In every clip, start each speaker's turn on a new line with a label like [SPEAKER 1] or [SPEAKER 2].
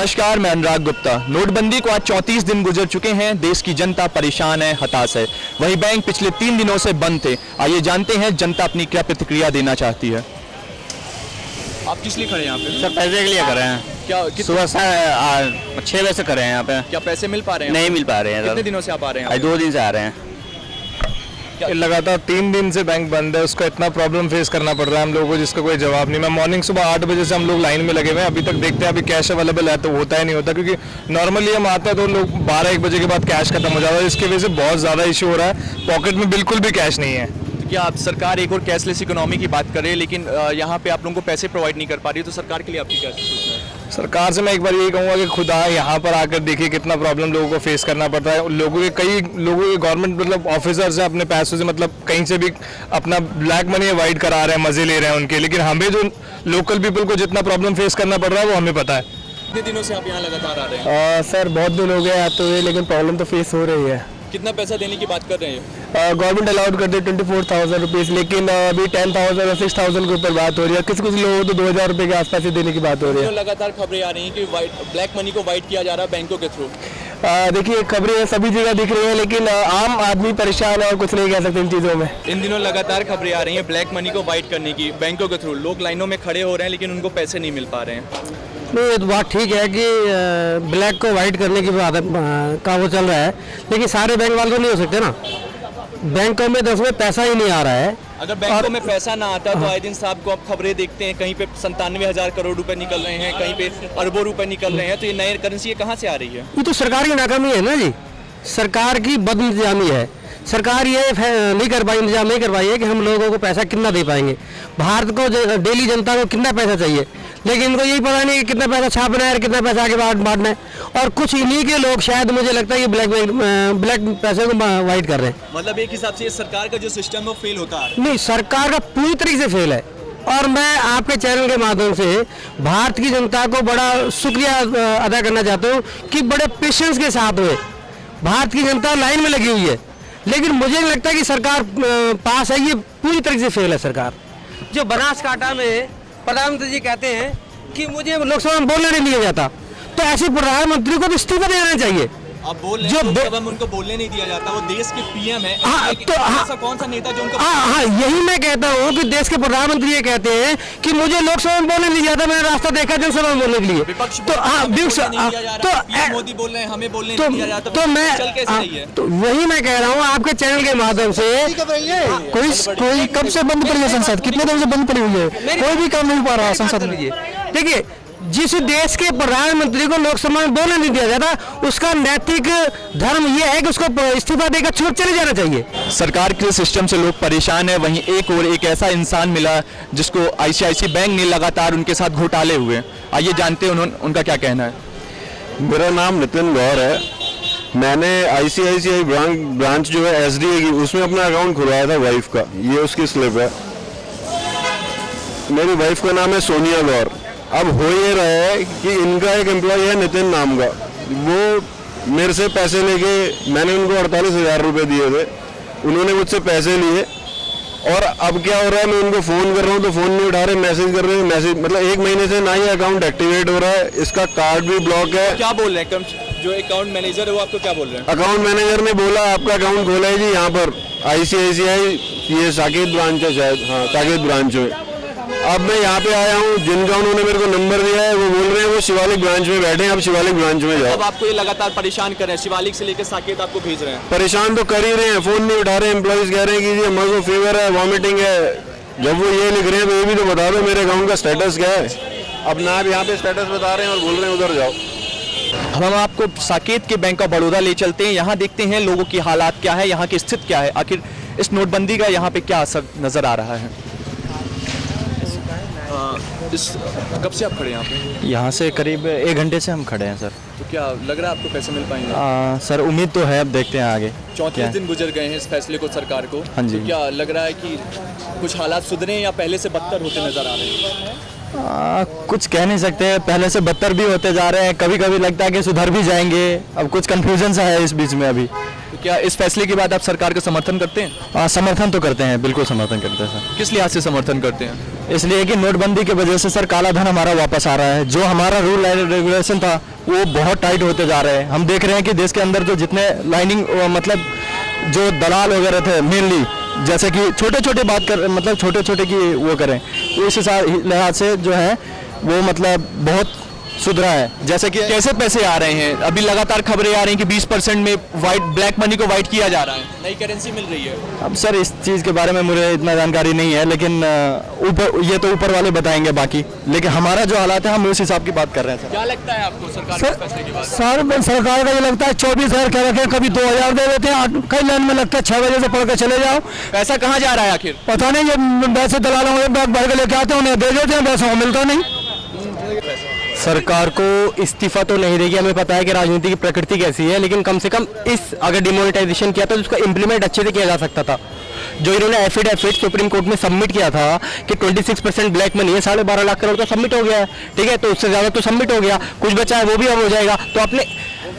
[SPEAKER 1] नमस्कार, मैं अनुराग गुप्ता। नोटबंदी को आज 34 दिन गुजर चुके हैं। देश की जनता परेशान है, हताश है। वहीं बैंक पिछले 3 दिनों से बंद थे। आइए जानते हैं जनता अपनी क्या प्रतिक्रिया देना चाहती है। आप किस लिए खड़े हैं यहाँ पे?
[SPEAKER 2] सर पैसे के लिए कर रहे हैं।
[SPEAKER 1] क्या
[SPEAKER 2] सुबह 6 बजे से कर रहे हैं यहाँ पे।
[SPEAKER 1] क्या पैसे मिल पा रहे हैं?
[SPEAKER 2] नहीं मिल पा रहे हैं।
[SPEAKER 1] कितने दिनों से आप आ रहे हैं?
[SPEAKER 2] 2 दिन से आ रहे हैं।
[SPEAKER 3] लगातार 3 दिन से बैंक बंद है, उसका इतना प्रॉब्लम फेस करना पड़ रहा है हम लोगों को जिसका कोई जवाब नहीं। मैं मॉर्निंग सुबह 8 बजे से हम लोग लाइन में लगे हुए हैं, अभी तक देखते हैं अभी कैश अवेलेबल है तो होता है नहीं होता, क्योंकि नॉर्मली हम आते हैं तो लोग 12-1 बजे के बाद कैश खत्म हो जाता है। इसकी वजह से बहुत ज़्यादा इशू हो रहा है, पॉकेट में बिल्कुल भी कैश नहीं है।
[SPEAKER 1] क्या आप सरकार एक और कैशलेस इकोनॉमी की बात कर रहे हैं, लेकिन यहाँ पे आप लोगों को पैसे प्रोवाइड नहीं कर पा रही, तो सरकार के लिए आपकी क्या सोचना है?
[SPEAKER 3] सरकार से मैं एक बार यही कहूँगा कि खुदा यहाँ पर आकर देखिए कितना प्रॉब्लम लोगों को फेस करना पड़ता है। कई लोगों के गवर्नमेंट मतलब ऑफिसर्स हैं, अपने पैसों से मतलब कहीं से भी अपना ब्लैक मनी अवॉइड करा रहे हैं, मजे ले रहे हैं उनके, लेकिन हमें जो लोकल पीपल को जितना प्रॉब्लम फेस करना पड़ रहा है वो हमें पता है।
[SPEAKER 1] कितने दिनों से आप यहाँ लगातार आ रहे हैं?
[SPEAKER 3] सर बहुत दिन हो गए आते हुए, लेकिन प्रॉब्लम तो फेस हो रही है।
[SPEAKER 1] कितना पैसा देने की बात कर रहे हैं?
[SPEAKER 3] गवर्नमेंट अलाउड कर दे 24,000 रुपीज़, लेकिन अभी 10,000 और 6,000 के ऊपर बात हो रही है। कुछ लोगों तो 2,000 रुपये के आसपास ही देने की बात हो रही है।
[SPEAKER 1] लगातार खबरें आ रही हैं कि ब्लैक मनी को वाइट किया जा रहा है बैंकों के थ्रू।
[SPEAKER 3] देखिए खबरें सभी जगह दिख रही हैं, लेकिन आम आदमी परेशान है और कुछ नहीं कह सकते इन चीज़ों में।
[SPEAKER 1] इन दिनों लगातार खबरें आ रही हैं ब्लैक मनी को वाइट करने की बैंकों के थ्रू। लोग लाइनों में खड़े हो रहे हैं लेकिन उनको पैसे नहीं मिल पा रहे हैं।
[SPEAKER 4] नहीं, ये तो बात ठीक है कि ब्लैक को वाइट करने की आदत का वो चल रहा है, लेकिन सारे बैंक वाले तो नहीं हो सकते ना। बैंकों में 10 में पैसा ही नहीं आ रहा है।
[SPEAKER 1] अगर बैंकों में पैसा ना आता तो आए दिन साहब को आप खबरें देखते हैं, कहीं पे 97,000 करोड़ रुपए निकल रहे हैं, कहीं पे अरबों रुपए निकल रहे हैं। तो ये नई करेंसी कहाँ से आ रही है?
[SPEAKER 4] ये तो सरकार की नाकामी है ना जी, सरकार की बदइंतजामी है। सरकार ये नहीं कर पाई, इंतजाम नहीं कर पाई है कि हम लोगों को पैसा कितना दे पाएंगे। भारत को डेली जनता को कितना पैसा चाहिए, लेकिन इनको यही पता नहीं कि कितना पैसा छापना है और कितना पैसा आगे बांटना है। और कुछ इन्हीं के लोग शायद मुझे लगता है कि ब्लैक पैसे को वाइट कर रहे हैं।
[SPEAKER 1] मतलब एक हिसाब से सरकार का जो सिस्टम है वो फेल होता है।
[SPEAKER 4] नहीं, सरकार का पूरी तरीके से फेल है। और मैं आपके चैनल के माध्यम से भारत की जनता को बड़ा शुक्रिया अदा करना चाहता हूँ कि बड़े पेशेंस के साथ हुए। भारत की जनता लाइन में लगी हुई है, लेकिन मुझे नहीं लगता कि सरकार पास है। ये पूरी तरीके से फेल है सरकार। जो बनासकांठा में प्रधानमंत्री जी कहते हैं कि मुझे लोकसभा में बोलने नहीं दिया जाता, तो ऐसे प्रधानमंत्री को तो इस्तीफा देना चाहिए।
[SPEAKER 1] अब बोल रहे हैं लोकसभा में उनको बोलने नहीं दिया जाता, वो देश के पीएम है।
[SPEAKER 4] तो
[SPEAKER 1] ऐसा कौन सा नेता जो उनको
[SPEAKER 4] यही मैं कहता हूँ कि देश के प्रधानमंत्री ये कहते हैं कि मुझे लोकसभा में बोलने नहीं जाता, मैंने रास्ता देखा जनसभा में बोलने के लिए।
[SPEAKER 1] विपक्ष
[SPEAKER 4] तो
[SPEAKER 1] मोदी बोल रहे हैं हमें बोलने नहीं दिया जाता,
[SPEAKER 4] तो मैं तो वही मैं कह रहा हूँ आपके चैनल के माध्यम से।
[SPEAKER 3] कोई कब से बंद पड़ी है संसद? कितने दिन से बंद पड़ी हुई है? कोई भी काम नहीं पा रहा संसद में।
[SPEAKER 4] देखिए, जिस देश के प्रधानमंत्री को लोकसभा में बोलने नहीं दिया जाता, उसका नैतिक धर्म यह है कि उसको इस्तीफा देकर छूट चले जाना चाहिए।
[SPEAKER 1] सरकार के सिस्टम से लोग परेशान है। वहीं एक ऐसा इंसान मिला जिसको आईसीआईसीआई बैंक ने लगातार उनके साथ घोटाले हुए। आइए जानते हैं उनका क्या कहना है।
[SPEAKER 5] मेरा नाम नितिन गौर है। मैंने आईसीआईसीआई ब्रांच जो है एसडीए की, उसमें अपना अकाउंट खुलवाया था वाइफ का। ये उसकी स्लिप है। मेरी वाइफ का नाम है सोनिया गौर। अब हो ये रहा है कि इनका एक एम्प्लॉय है नितिन नाम का, वो मेरे से पैसे लेके, मैंने उनको 48,000 रुपये दिए थे, उन्होंने मुझसे पैसे लिए। और अब क्या हो रहा है, मैं उनको फ़ोन कर रहा हूँ तो फ़ोन नहीं उठा रहे, मैसेज कर रहे हैं, मैसेज मतलब 1 महीने से ना ही अकाउंट एक्टिवेट हो रहा है, इसका कार्ड भी ब्लॉक है।
[SPEAKER 1] क्या बोल रहे हैं जो अकाउंट मैनेजर है वो आपको क्या बोल रहे हैं?
[SPEAKER 5] अकाउंट मैनेजर ने बोला आपका अकाउंट खोला है जी यहाँ पर आईसीआईसीआई, ये साकेत ब्रांच है शायद, हाँ साकेत ब्रांच है। अब मैं यहाँ पे आया हूँ, जिनका उन्होंने मेरे को नंबर दिया है वो बोल रहे हैं वो शिवालिक ब्रांच में बैठे हैं, अब शिवालिक ब्रांच में जाओ।
[SPEAKER 1] अब आपको ये लगातार परेशान कर रहे हैं, शिवालिक से लेकर साकेत आपको भेज रहे हैं।
[SPEAKER 5] परेशान तो कर ही रहे हैं, फोन नहीं उठा रहे हैं। एम्प्लॉइज कह रहे हैं कि जी हमारे को फीवर है, वॉमिटिंग है। जब वो ये लिख रहे हैं तो ये भी तो बता दो मेरे अकाउंट का स्टेटस क्या है। अब ना आप यहाँ पे स्टेटस बता रहे हैं और बोल रहे हैं उधर जाओ।
[SPEAKER 1] हम आपको साकेत के बैंक ऑफ बड़ौदा ले चलते हैं। यहाँ देखते हैं लोगों की हालात क्या है, यहाँ की स्थिति क्या है, आखिर इस नोटबंदी का यहाँ पे क्या असर नजर आ रहा है। कब से आप खड़े हैं यहाँ पे?
[SPEAKER 2] यहाँ से करीब 1 घंटे से हम खड़े हैं सर।
[SPEAKER 1] तो क्या लग रहा है आपको पैसे मिल पाएंगे?
[SPEAKER 2] सर उम्मीद तो है, अब देखते हैं आगे।
[SPEAKER 1] 34 दिन गुजर गए हैं इस फैसले को सरकार को।
[SPEAKER 2] हाँ जी।
[SPEAKER 1] तो क्या लग रहा है कि कुछ हालात सुधरे या पहले से बदतर होते नजर आ रहे हैं?
[SPEAKER 2] कुछ कह नहीं सकते, पहले से बदतर भी होते जा रहे हैं। कभी कभी लगता है कि सुधर भी जाएंगे। अब कुछ कंफ्यूजन सा है इस बीच में अभी।
[SPEAKER 1] तो क्या इस फैसले के बाद आप सरकार का समर्थन करते हैं?
[SPEAKER 2] समर्थन तो करते हैं, बिल्कुल समर्थन करते हैं सर।
[SPEAKER 1] किस लिहाज से समर्थन करते हैं?
[SPEAKER 2] इसलिए कि नोटबंदी की वजह से सर काला धन हमारा वापस आ रहा है। जो हमारा रूल एंड रेगुलेशन था वो बहुत टाइट होते जा रहे हैं। हम देख रहे हैं कि देश के अंदर जो जितने लाइनिंग मतलब जो दलाल वगैरह थे मेनली, जैसे कि छोटे छोटे बात कर मतलब छोटे छोटे की वो करें, उस लिहाज से जो है वो मतलब बहुत सुधरा है। जैसे कि
[SPEAKER 1] कैसे पैसे आ रहे हैं? अभी लगातार खबरें आ रही हैं कि 20% में वाइट ब्लैक मनी को वाइट किया जा रहा है, नई करेंसी मिल रही है।
[SPEAKER 2] अब सर इस चीज़ के बारे में मुझे इतना जानकारी नहीं है, लेकिन ऊपर ये तो ऊपर वाले बताएंगे बाकी, लेकिन हमारा जो हालात है हम उस हिसाब की बात कर रहे हैं। सर
[SPEAKER 1] क्या लगता है आपको सरकार के फैसले के बाद?
[SPEAKER 4] सर सरकार का ये लगता है 24,000 कह रखे हैं, कभी 2,000 दे देते हैं, कई लाइन में लगता है 6 बजे से पढ़ के चले जाओ।
[SPEAKER 1] पैसा कहाँ जा रहा है आखिर?
[SPEAKER 4] पता नहीं, ये वैसे दलालों में बैग भर के लेके आते हैं, उन्हें दे देते हैं, पैसा मिलता नहीं।
[SPEAKER 2] सरकार को इस्तीफा तो नहीं देगी, हमें पता है कि राजनीति की प्रकृति कैसी है, लेकिन कम से कम इस अगर डिमोनेटाइजेशन किया तो उसका इम्प्लीमेंट अच्छे से किया जा सकता था। जो इन्होंने एफिडेविट सुप्रीम कोर्ट में सबमिट किया था कि 26% ब्लैक मनी है, 12.5 लाख करोड़ का सबमिट हो गया है, ठीक है, तो उससे ज़्यादा तो सबमिट हो गया, कुछ बचा है वो भी अब हो जाएगा।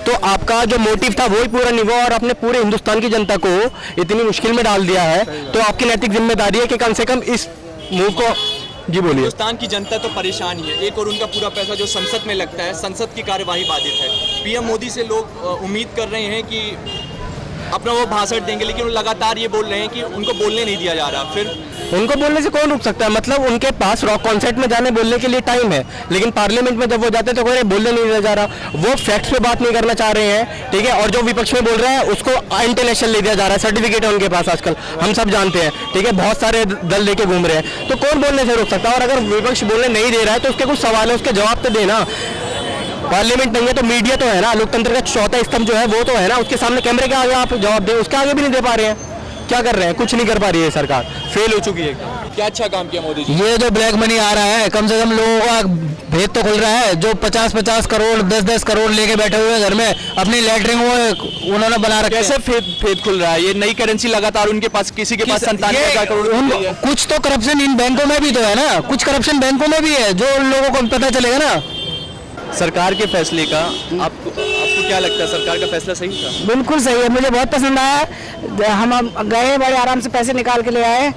[SPEAKER 2] तो आपका जो मोटिव था वही पूरा नहीं हुआ और आपने पूरे हिंदुस्तान की जनता को इतनी मुश्किल में डाल दिया है। तो आपकी नैतिक जिम्मेदारी है कि कम से कम इस मूव को, जी बोलिए।
[SPEAKER 1] हिंदुस्तान की जनता तो परेशान ही है। एक और उनका पूरा पैसा जो संसद में लगता है, संसद की कार्यवाही बाधित है। पीएम मोदी से लोग उम्मीद कर रहे हैं कि अपना वो भाषण देंगे, लेकिन वो लगातार ये बोल रहे हैं कि उनको बोलने नहीं दिया जा रहा। फिर
[SPEAKER 2] उनको बोलने से कौन रोक सकता है? मतलब उनके पास रॉक कॉन्सर्ट में जाने बोलने के लिए टाइम है, लेकिन पार्लियामेंट में जब वो जाते हैं तो कोई बोलने नहीं दिया जा रहा। वो फैक्ट्स पे बात नहीं करना चाह रहे हैं, ठीक है, और जो विपक्ष में बोल रहा है उसको इंटरनेशनल ले दिया जा रहा है। सर्टिफिकेट है उनके पास आजकल, हम सब जानते हैं, ठीक है, बहुत सारे दल लेके घूम रहे हैं। तो कौन बोलने से रोक सकता है? और अगर विपक्ष बोलने नहीं दे रहा है तो उसके कुछ सवाल है, उसके जवाब तो देना। पार्लियामेंट नहीं है तो मीडिया तो है ना, लोकतंत्र का चौथा स्तंभ जो है वो तो है ना, उसके सामने कैमरे के आगे आप जवाब दें, उसके आगे भी नहीं दे पा रहे हैं। क्या कर रहे हैं? कुछ नहीं कर पा रही है सरकार, फेल हो चुकी है।
[SPEAKER 1] क्या अच्छा काम किया मोदी जी?
[SPEAKER 4] ये जो ब्लैक मनी आ रहा है, कम से कम लोगों का भेद तो खुल रहा है। जो 50-50 करोड़ 10-10 करोड़ लेके बैठे हुए घर में अपनी लैटरिन उन्होंने बना रखा है।
[SPEAKER 1] कैसे फेद खुल रहा है? ये नई करेंसी लगातार उनके पास, किसी के पास 97,000 करोड़।
[SPEAKER 4] कुछ तो करप्शन इन बैंकों में भी तो है ना, कुछ करप्शन बैंकों में भी है, जो लोगों को पता चलेगा ना।
[SPEAKER 1] सरकार के फैसले का आपको क्या लगता है? सरकार का फैसला सही था?
[SPEAKER 6] बिल्कुल सही है, मुझे बहुत पसंद आया। हम गए, बड़े आराम से पैसे निकाल के ले आए।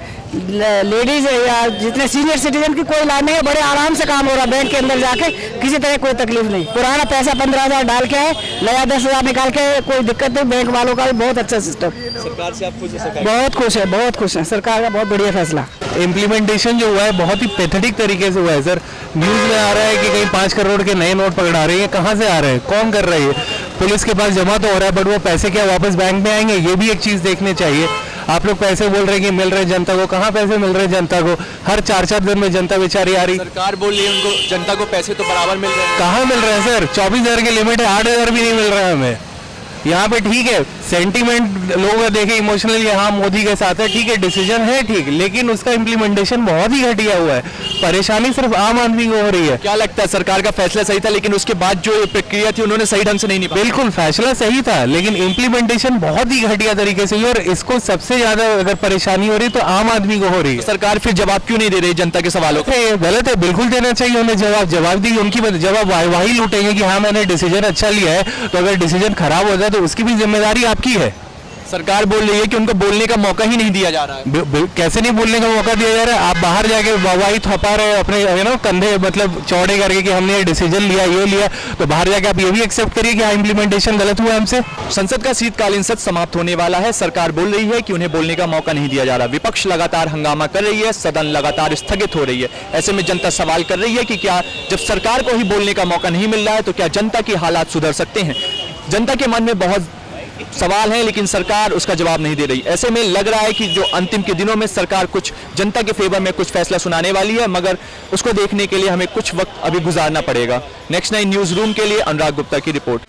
[SPEAKER 6] लेडीज या जितने सीनियर सिटीजन की कोई लाभ नहीं है, बड़े आराम से काम हो रहा है बैंक के अंदर जाके, किसी तरह कोई तकलीफ नहीं। पुराना पैसा 15,000 डाल के आए, नया 10,000 निकाल के, कोई दिक्कत नहीं। बैंक वालों का भी बहुत अच्छा सिस्टम।
[SPEAKER 1] सरकार से आप खुश हैं?
[SPEAKER 6] बहुत खुश है, बहुत खुश है। सरकार का बहुत बढ़िया फैसला।
[SPEAKER 3] इम्प्लीमेंटेशन जो हुआ है बहुत ही पैथेटिक तरीके से हुआ है सर। न्यूज़ में आ रहा है कि कहीं 5 करोड़ के नए नोट पकड़ा रही है, कहाँ से आ रहे हैं, कौन कर रही है? पुलिस के पास जमा तो हो रहा है, बट वो पैसे क्या वापस बैंक में आएंगे? ये भी एक चीज़ देखनी चाहिए। आप लोग पैसे बोल रहे हैं कि मिल रहे जनता को, कहाँ पैसे मिल रहे जनता को? हर 4-4 दिन में जनता बेचारी आ रही।
[SPEAKER 1] सरकार बोल रही है उनको, जनता को पैसे तो बराबर मिल रहे हैं।
[SPEAKER 3] कहाँ मिल रहे हैं सर? 24,000 की लिमिट है, 8,000 भी नहीं मिल रहा है हमें यहाँ पे। ठीक है, सेंटीमेंट लोग देखे इमोशनली, हाँ मोदी के साथ है, ठीक है, डिसीजन है ठीक, लेकिन उसका इम्प्लीमेंटेशन बहुत ही घटिया हुआ है। परेशानी सिर्फ आम आदमी को हो रही है।
[SPEAKER 1] क्या लगता है? सरकार का फैसला सही था, लेकिन उसके बाद जो प्रक्रिया थी उन्होंने सही ढंग से नहीं निभाई।
[SPEAKER 3] बिल्कुल फैसला सही था, लेकिन इम्प्लीमेंटेशन बहुत ही घटिया तरीके से हुई, और इसको सबसे ज्यादा अगर परेशानी हो रही तो आम आदमी को हो रही है।
[SPEAKER 1] सरकार फिर जवाब क्यों नहीं दे रही जनता के सवालों का?
[SPEAKER 3] ये गलत है, बिल्कुल देना चाहिए उन्हें जवाब दी। उनकी जवाब वाही लूटेंगे कि हाँ मैंने डिसीजन अच्छा लिया है, तो अगर डिसीजन खराब हो जाए तो उसकी भी जिम्मेदारी आपकी है।
[SPEAKER 1] सरकार बोल रही है कि उनको बोलने का मौका ही नहीं दिया जा रहा है।
[SPEAKER 3] कैसे नहीं बोलने का मौका दिया जा रहा है? आप बाहर जाके वाही थपा रहे हो अपने कंधे मतलब चौड़े करके कि हमने ये डिसीजन लिया, ये लिया, तो बाहर जाके आप ये भी एक्सेप्ट करिए कि हाँ इम्प्लीमेंटेशन गलत हुआ हमसे।
[SPEAKER 1] संसद का शीतकालीन सत्र समाप्त होने वाला है। सरकार बोल रही है कि उन्हें बोलने का मौका नहीं दिया जा रहा। विपक्ष लगातार हंगामा कर रही है, सदन लगातार स्थगित हो रही है। ऐसे में जनता सवाल कर रही है कि क्या जब सरकार को ही बोलने का मौका नहीं मिल रहा है तो क्या जनता के हालात सुधर सकते हैं? जनता के मन में बहुत सवाल हैं, लेकिन सरकार उसका जवाब नहीं दे रही। ऐसे में लग रहा है कि जो अंतिम के दिनों में सरकार कुछ जनता के फेवर में कुछ फैसला सुनाने वाली है, मगर उसको देखने के लिए हमें कुछ वक्त अभी गुजारना पड़ेगा। नेक्स्ट 9 न्यूज रूम के लिए अनुराग गुप्ता की रिपोर्ट।